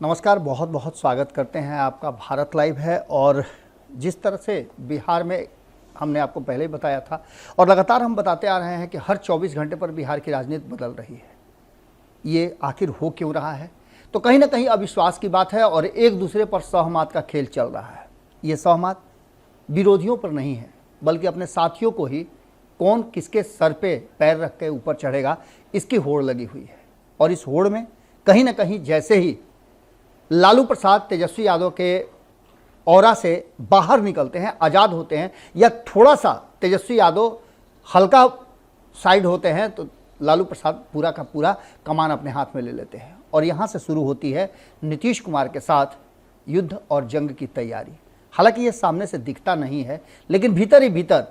नमस्कार, बहुत बहुत स्वागत करते हैं आपका। भारत लाइव है और जिस तरह से बिहार में हमने आपको पहले ही बताया था और लगातार हम बताते आ रहे हैं कि हर 24 घंटे पर बिहार की राजनीति बदल रही है। ये आखिर हो क्यों रहा है? तो कहीं ना कहीं अविश्वास की बात है और एक दूसरे पर सहमत का खेल चल रहा है। ये सहमत विरोधियों पर नहीं है, बल्कि अपने साथियों को ही कौन किसके सर पे पैर रख के ऊपर चढ़ेगा, इसकी होड़ लगी हुई है। और इस होड़ में कहीं ना कहीं जैसे ही लालू प्रसाद तेजस्वी यादव के औरा से बाहर निकलते हैं, आज़ाद होते हैं, या थोड़ा सा तेजस्वी यादव हल्का साइड होते हैं, तो लालू प्रसाद पूरा का पूरा कमान अपने हाथ में ले लेते हैं। और यहाँ से शुरू होती है नीतीश कुमार के साथ युद्ध और जंग की तैयारी। हालांकि ये सामने से दिखता नहीं है, लेकिन भीतर ही भीतर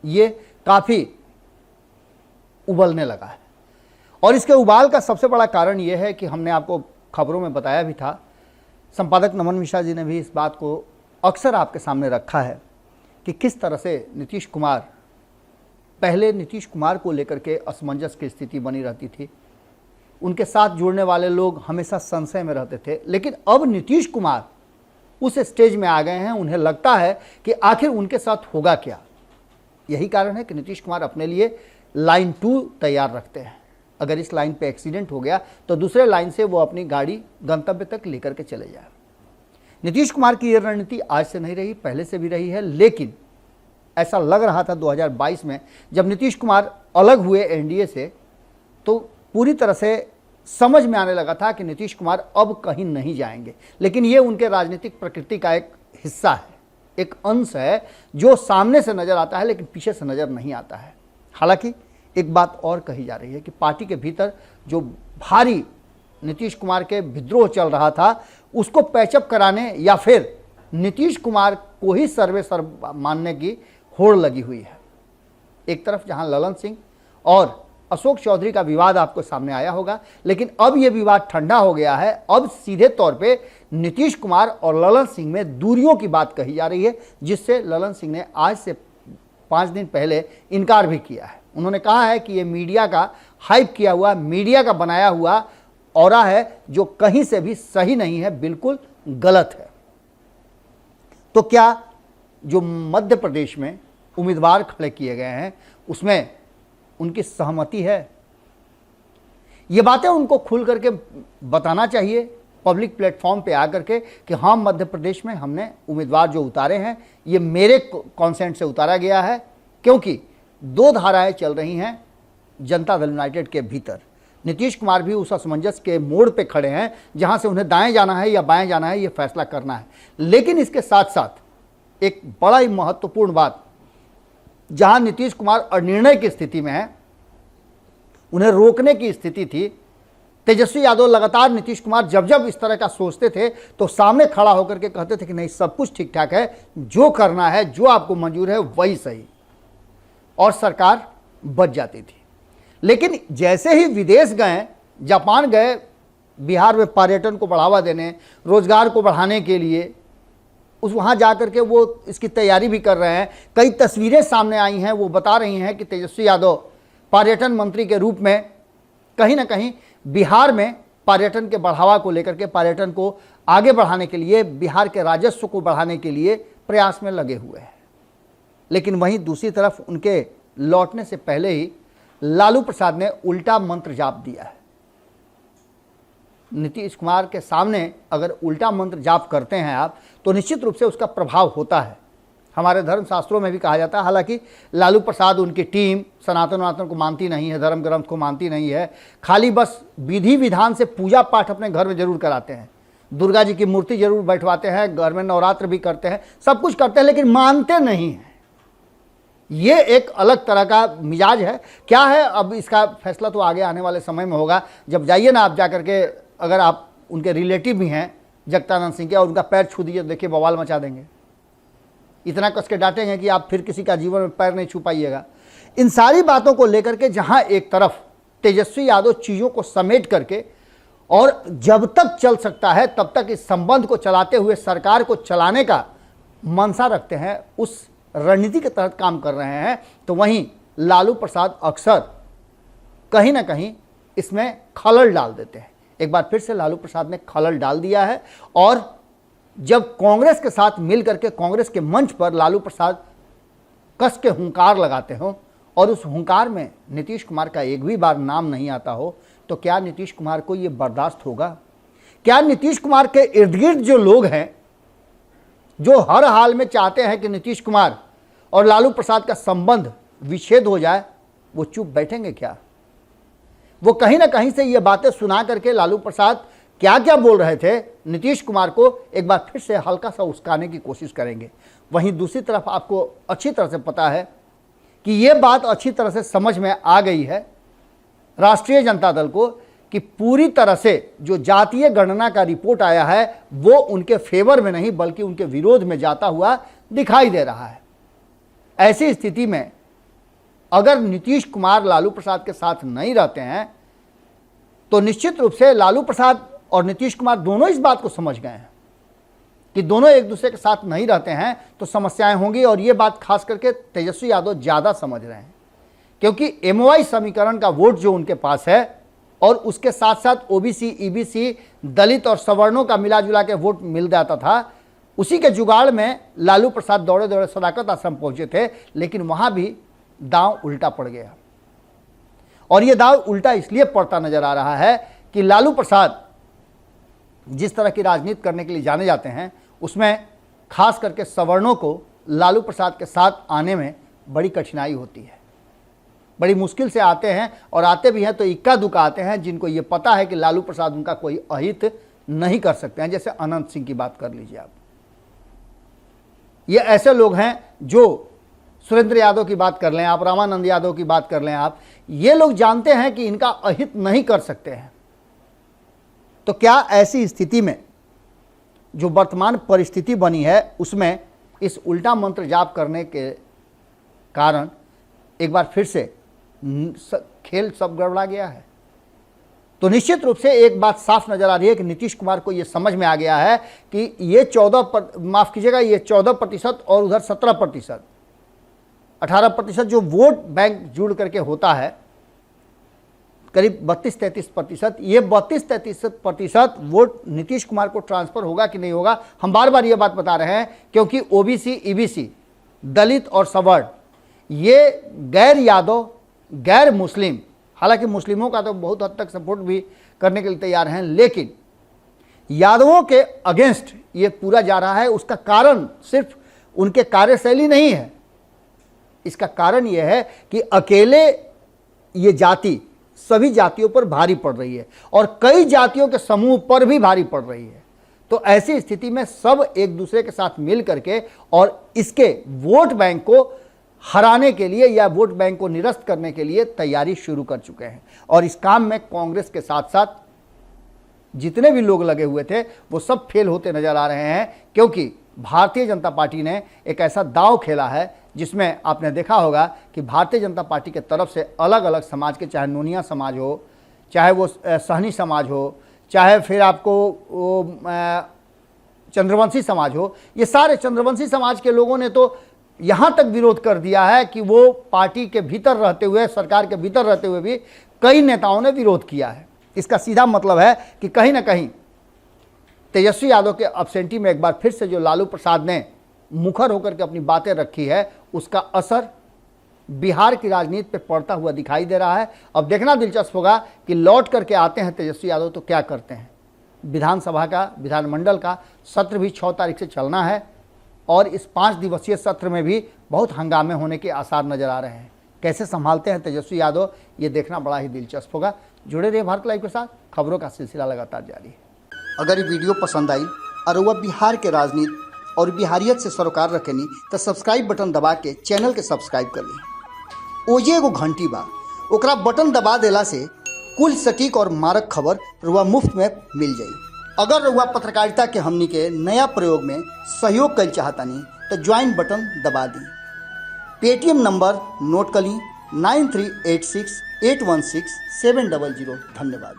ये काफ़ी उबलने लगा है। और इसके उबाल का सबसे बड़ा कारण ये है कि हमने आपको खबरों में बताया भी था, संपादक नमन मिश्रा जी ने भी इस बात को अक्सर आपके सामने रखा है कि किस तरह से नीतीश कुमार को लेकर के असमंजस की स्थिति बनी रहती थी। उनके साथ जुड़ने वाले लोग हमेशा संशय में रहते थे, लेकिन अब नीतीश कुमार उस स्टेज में आ गए हैं, उन्हें लगता है कि आखिर उनके साथ होगा क्या। यही कारण है कि नीतीश कुमार अपने लिए लाइन 2 तैयार रखते हैं। अगर इस लाइन पे एक्सीडेंट हो गया तो दूसरे लाइन से वो अपनी गाड़ी गंतव्य तक लेकर के चले जाए। नीतीश कुमार की ये रणनीति आज से नहीं रही, पहले से भी रही है। लेकिन ऐसा लग रहा था 2022 में जब नीतीश कुमार अलग हुए एनडीए से, तो पूरी तरह से समझ में आने लगा था कि नीतीश कुमार अब कहीं नहीं जाएंगे। लेकिन ये उनके राजनीतिक प्रकृति का एक हिस्सा है, एक अंश है जो सामने से नजर आता है लेकिन पीछे से नजर नहीं आता है। हालांकि एक बात और कही जा रही है कि पार्टी के भीतर जो भारी नीतीश कुमार के विद्रोह चल रहा था, उसको पैचअप कराने या फिर नीतीश कुमार को ही सर्वे सर्व मानने की होड़ लगी हुई है। एक तरफ जहां ललन सिंह और अशोक चौधरी का विवाद आपको सामने आया होगा, लेकिन अब यह विवाद ठंडा हो गया है। अब सीधे तौर पे नीतीश कुमार और ललन सिंह में दूरियों की बात कही जा रही है, जिससे ललन सिंह ने आज से 5 दिन पहले इनकार भी किया है। उन्होंने कहा है कि ये मीडिया का हाइप किया हुआ, मीडिया का बनाया हुआ ऑरा है, जो कहीं से भी सही नहीं है, बिल्कुल गलत है। तो क्या जो मध्य प्रदेश में उम्मीदवार खड़े किए गए हैं उसमें उनकी सहमति है? ये बातें उनको खुल करके बताना चाहिए पब्लिक प्लेटफॉर्म पे आकर के कि हाँ, मध्य प्रदेश में हमने उम्मीदवार जो उतारे हैं ये मेरे कॉन्सेंट से उतारा गया है, क्योंकि 2 धाराएं चल रही हैं जनता दल यूनाइटेड के भीतर। नीतीश कुमार भी उस असमंजस के मोड़ पे खड़े हैं जहां से उन्हें दाएं जाना है या बाएं जाना है, ये फैसला करना है। लेकिन इसके साथ साथ एक बड़ा ही महत्वपूर्ण बात, जहां नीतीश कुमार अनिर्णय की स्थिति में है, उन्हें रोकने की स्थिति थी। तेजस्वी यादव लगातार नीतीश कुमार जब जब इस तरह का सोचते थे तो सामने खड़ा होकर के कहते थे कि नहीं, सब कुछ ठीक ठाक है, जो करना है, जो आपको मंजूर है वही सही, और सरकार बच जाती थी। लेकिन जैसे ही विदेश गए, जापान गए, बिहार में पर्यटन को बढ़ावा देने, रोजगार को बढ़ाने के लिए, उस वहाँ जाकर के वो इसकी तैयारी भी कर रहे हैं। कई तस्वीरें सामने आई हैं, वो बता रही हैं कि तेजस्वी यादव पर्यटन मंत्री के रूप में कहीं ना कहीं बिहार में पर्यटन के बढ़ावा को लेकर के, पर्यटन को आगे बढ़ाने के लिए, बिहार के राजस्व को बढ़ाने के लिए प्रयास में लगे हुए हैं। लेकिन वहीं दूसरी तरफ उनके लौटने से पहले ही लालू प्रसाद ने उल्टा मंत्र जाप दिया है। नीतीश कुमार के सामने अगर उल्टा मंत्र जाप करते हैं आप, तो निश्चित रूप से उसका प्रभाव होता है। हमारे धर्मशास्त्रों में भी कहा जाता है, हालांकि लालू प्रसाद, उनकी टीम सनातन को मानती नहीं है, धर्म ग्रंथ को मानती नहीं है, खाली बस विधि विधान से पूजा पाठ अपने घर में जरूर कराते हैं, दुर्गा जी की मूर्ति जरूर बैठवाते हैं, घर में नवरात्र भी करते हैं, सब कुछ करते हैं, लेकिन मानते नहीं हैं। ये एक अलग तरह का मिजाज है। क्या है, अब इसका फैसला तो आगे आने वाले समय में होगा। जब जाइए ना आप जाकर के, अगर आप उनके रिलेटिव भी हैं जगदानंद सिंह के, और उनका पैर छू दीजिए, देखिए बवाल मचा देंगे। इतना कस के डांटेंगे कि आप फिर किसी का जीवन में पैर नहीं छू पाइएगा। इन सारी बातों को लेकर के जहां एक तरफ तेजस्वी यादव चीज़ों को समेट करके, और जब तक चल सकता है तब तक इस संबंध को चलाते हुए सरकार को चलाने का मंशा रखते हैं, उस रणनीति के तहत काम कर रहे हैं, तो वहीं लालू प्रसाद अक्सर कहीं ना कहीं इसमें खलल डाल देते हैं। एक बार फिर से लालू प्रसाद ने खलल डाल दिया है। और जब कांग्रेस के साथ मिलकर के कांग्रेस के मंच पर लालू प्रसाद कस के हुंकार लगाते हो और उस हुंकार में नीतीश कुमार का एक भी बार नाम नहीं आता हो, तो क्या नीतीश कुमार को यह बर्दाश्त होगा? क्या नीतीश कुमार के इर्द गिर्द जो लोग हैं, जो हर हाल में चाहते हैं कि नीतीश कुमार और लालू प्रसाद का संबंध विच्छेद हो जाए, वो चुप बैठेंगे क्या? वो कहीं ना कहीं से ये बातें सुना करके लालू प्रसाद क्या क्या बोल रहे थे नीतीश कुमार को एक बार फिर से हल्का सा उस्काने की कोशिश करेंगे। वहीं दूसरी तरफ आपको अच्छी तरह से पता है कि ये बात अच्छी तरह से समझ में आ गई है राष्ट्रीय जनता दल को कि पूरी तरह से जो जातीय गणना का रिपोर्ट आया है वो उनके फेवर में नहीं बल्कि उनके विरोध में जाता हुआ दिखाई दे रहा है। ऐसी स्थिति में अगर नीतीश कुमार लालू प्रसाद के साथ नहीं रहते हैं तो निश्चित रूप से लालू प्रसाद और नीतीश कुमार दोनों इस बात को समझ गए हैं कि दोनों एक दूसरे के साथ नहीं रहते हैं तो समस्याएं होंगी। और ये बात खास करके तेजस्वी यादव ज़्यादा समझ रहे हैं, क्योंकि एमओआई समीकरण का वोट जो उनके पास है और उसके साथ साथ ओबीसी, ईबीसी, दलित और सवर्णों का मिला जुला के वोट मिल जाता था, उसी के जुगाड़ में लालू प्रसाद दौड़े दौड़े सदाकत आश्रम पहुंचे थे। लेकिन वहां भी दांव उल्टा पड़ गया। और यह दांव उल्टा इसलिए पड़ता नजर आ रहा है कि लालू प्रसाद जिस तरह की राजनीति करने के लिए जाने जाते हैं उसमें खास करके सवर्णों को लालू प्रसाद के साथ आने में बड़ी कठिनाई होती है, बड़ी मुश्किल से आते हैं। और आते भी हैं तो इक्का दुक्का आते हैं जिनको ये पता है कि लालू प्रसाद उनका कोई अहित नहीं कर सकते हैं। जैसे अनंत सिंह की बात कर लीजिए आप, ये ऐसे लोग हैं जो सुरेंद्र यादव की बात कर लें आप, रामानंद यादव की बात कर लें आप, ये लोग जानते हैं कि इनका अहित नहीं कर सकते हैं। तो क्या ऐसी स्थिति में जो वर्तमान परिस्थिति बनी है उसमें इस उल्टा मंत्र जाप करने के कारण एक बार फिर से खेल सब गड़बड़ा गया है? तो निश्चित रूप से एक बात साफ नजर आ रही है कि नीतीश कुमार को यह समझ में आ गया है कि ये 14% और उधर 17%, 18% जो वोट बैंक जुड़ करके होता है, करीब 32-33%, ये 32-33% वोट नीतीश कुमार को ट्रांसफर होगा कि नहीं होगा। हम बार बार ये बात बता रहे हैं क्योंकि ओबीसी, ईबीसी, दलित और सवर्ण, ये गैर यादव, गैर मुस्लिम, हालांकि मुस्लिमों का तो बहुत हद तक सपोर्ट भी करने के लिए तैयार हैं, लेकिन यादवों के अगेंस्ट ये पूरा जा रहा है। उसका कारण सिर्फ उनके कार्यशैली नहीं है, इसका कारण यह है कि अकेले ये जाति सभी जातियों पर भारी पड़ रही है और कई जातियों के समूह पर भी भारी पड़ रही है। तो ऐसी स्थिति में सब एक दूसरे के साथ मिल करके और इसके वोट बैंक को हराने के लिए या वोट बैंक को निरस्त करने के लिए तैयारी शुरू कर चुके हैं। और इस काम में कांग्रेस के साथ साथ जितने भी लोग लगे हुए थे वो सब फेल होते नजर आ रहे हैं, क्योंकि भारतीय जनता पार्टी ने एक ऐसा दांव खेला है जिसमें आपने देखा होगा कि भारतीय जनता पार्टी के तरफ से अलग अलग समाज के, चाहे नोनिया समाज हो, चाहे वो सहनी समाज हो, चाहे फिर आपको चंद्रवंशी समाज हो, ये सारे चंद्रवंशी समाज के लोगों ने तो यहाँ तक विरोध कर दिया है कि वो पार्टी के भीतर रहते हुए, सरकार के भीतर रहते हुए भी कई नेताओं ने विरोध किया है। इसका सीधा मतलब है कि कहीं ना कहीं तेजस्वी यादव के अब्सेंटी में एक बार फिर से जो लालू प्रसाद ने मुखर होकर के अपनी बातें रखी है उसका असर बिहार की राजनीति पे पड़ता हुआ दिखाई दे रहा है। अब देखना दिलचस्प होगा कि लौट करके आते हैं तेजस्वी यादव तो क्या करते हैं। विधानसभा का, विधानमंडल का सत्र भी 6 तारीख से चलना है और इस 5 दिवसीय सत्र में भी बहुत हंगामे होने के आसार नजर आ रहे हैं। कैसे संभालते हैं तेजस्वी यादव, ये देखना बड़ा ही दिलचस्प होगा। जुड़े रहिए भारत लाइव के साथ, खबरों का सिलसिला लगातार जारी है। अगर ये वीडियो पसंद आई और वह बिहार के राजनीति और बिहारियत से सरोकार रखेनी तो सब्सक्राइब बटन दबा के चैनल के सब्सक्राइब कर ली। ओजे एगो घंटी बा, ओकरा बटन दबा देला से कुल सटीक और मारक खबर रुआ मुफ्त में मिल जाई। अगर रुआ पत्रकारिता के हमनी के नया प्रयोग में सहयोग कर चाहतानी तो ज्वाइन बटन दबा दी। पेटीएम नंबर नोट कर ली 9386816700। धन्यवाद।